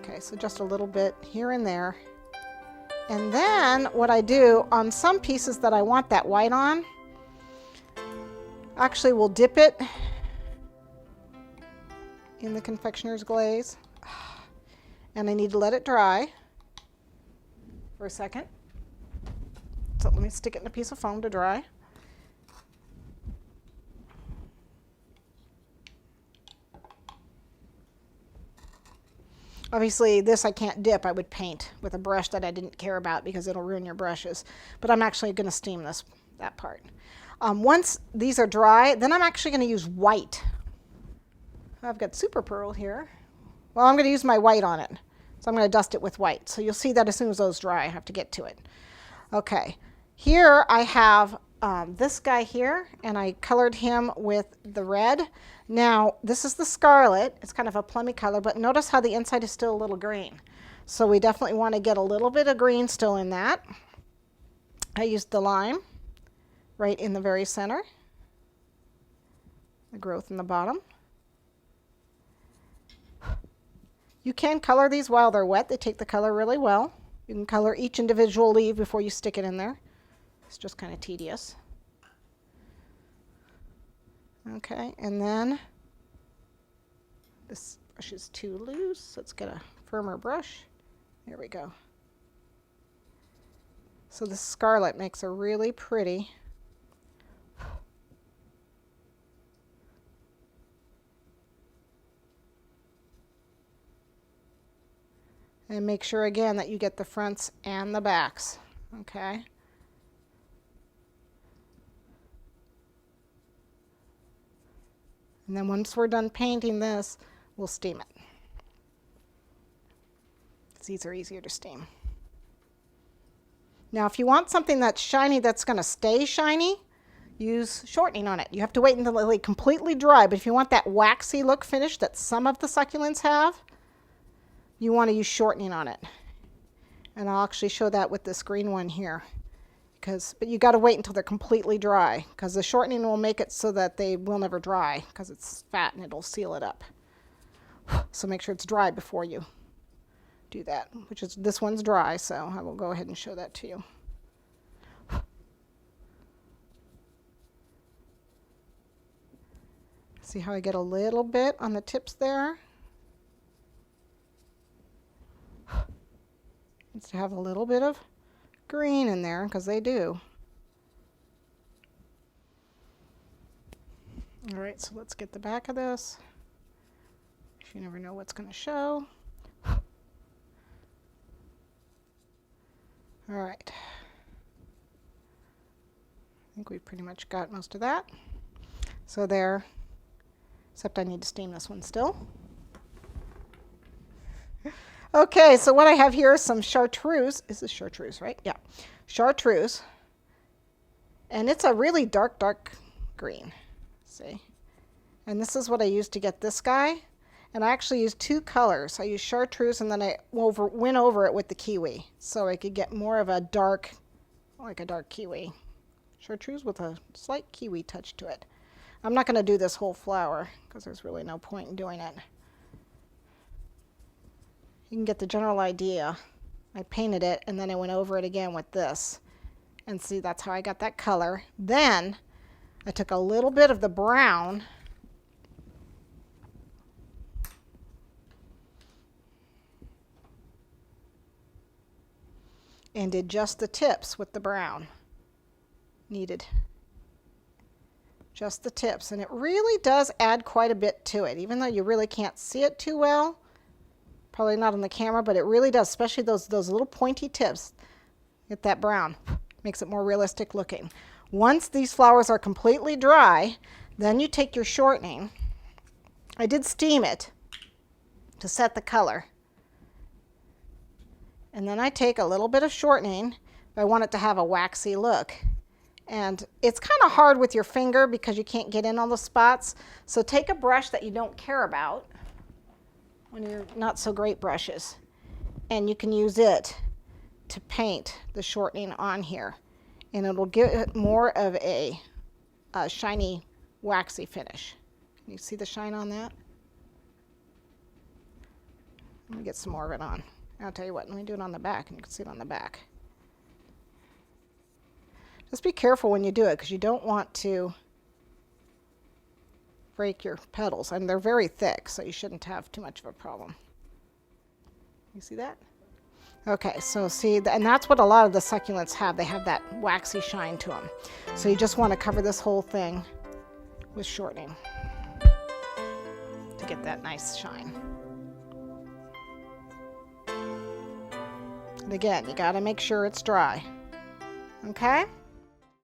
Okay, so just a little bit here and there. And then what I do on some pieces that I want that white on, actually we'll dip it in the confectioner's glaze. And I need to let it dry for a second. So let me stick it in a piece of foam to dry. Obviously, this I can't dip. I would paint with a brush that I didn't care about because it'll ruin your brushes. But I'm actually going to steam that part. Once these are dry, then I'm actually going to use white. I've got Super Pearl here. Well, I'm going to use my white on it. So I'm going to dust it with white. So you'll see that as soon as those dry, I have to get to it. Okay, here I have this guy here, and I colored him with the red. Now, this is the Scarlet. It's kind of a plummy color, but notice how the inside is still a little green. So we definitely want to get a little bit of green still in that. I used the lime right in the very center, the growth in the bottom. You can color these while they're wet. They take the color really well. You can color each individual leaf before you stick it in there. It's just kind of tedious. Okay, and then this brush is too loose. Let's get a firmer brush. There we go. So the Scarlet makes a really pretty and make sure again that you get the fronts and the backs. Okay. And then once we're done painting this, we'll steam it. These are easier to steam. Now, if you want something that's shiny that's going to stay shiny, use shortening on it. You have to wait until they completely dry, but if you want that waxy look finish that some of the succulents have, you want to use shortening on it. And I'll actually show that with this green one here. But you got to wait until they're completely dry, because the shortening will make it so that they will never dry, because it's fat and it'll seal it up. So make sure it's dry before you do that, which is, this one's dry, so I will go ahead and show that to you. See how I get a little bit on the tips there? Needs to have a little bit of green in there, because they do. All right, so let's get the back of this. You never know what's going to show. All right. I think we've pretty much got most of that. So there, except I need to steam this one still. Okay, so what I have here is some chartreuse. Is this chartreuse, right? Yeah, chartreuse. And it's a really dark, dark green. See? And this is what I used to get this guy. And I actually used two colors. I used chartreuse, and then I went over it with the kiwi, so I could get more of a dark, like a dark kiwi. Chartreuse with a slight kiwi touch to it. I'm not going to do this whole flower, because there's really no point in doing it. You can get the general idea. I painted it, and then I went over it again with this. And see, that's how I got that color. Then I took a little bit of the brown and did just the tips with the brown. Needed just the tips. And it really does add quite a bit to it, even though you really can't see it too well. Probably not on the camera, but it really does, especially those little pointy tips. Get that brown. Makes it more realistic looking. Once these flowers are completely dry, then you take your shortening. I did steam it to set the color. And then I take a little bit of shortening if I want it to have a waxy look. And it's kind of hard with your finger because you can't get in all the spots. So take a brush that you don't care about, one of your not so great brushes, and you can use it to paint the shortening on here. And it'll give it more of a shiny, waxy finish. Can you see the shine on that? Let me get some more of it on. I'll tell you what, let me do it on the back, and you can see it on the back. Just be careful when you do it, because you don't want to break your petals. And they're very thick, so you shouldn't have too much of a problem. You see that? Okay, so see, and that's what a lot of the succulents have. They have that waxy shine to them. So you just want to cover this whole thing with shortening to get that nice shine. And again, you got to make sure it's dry. Okay?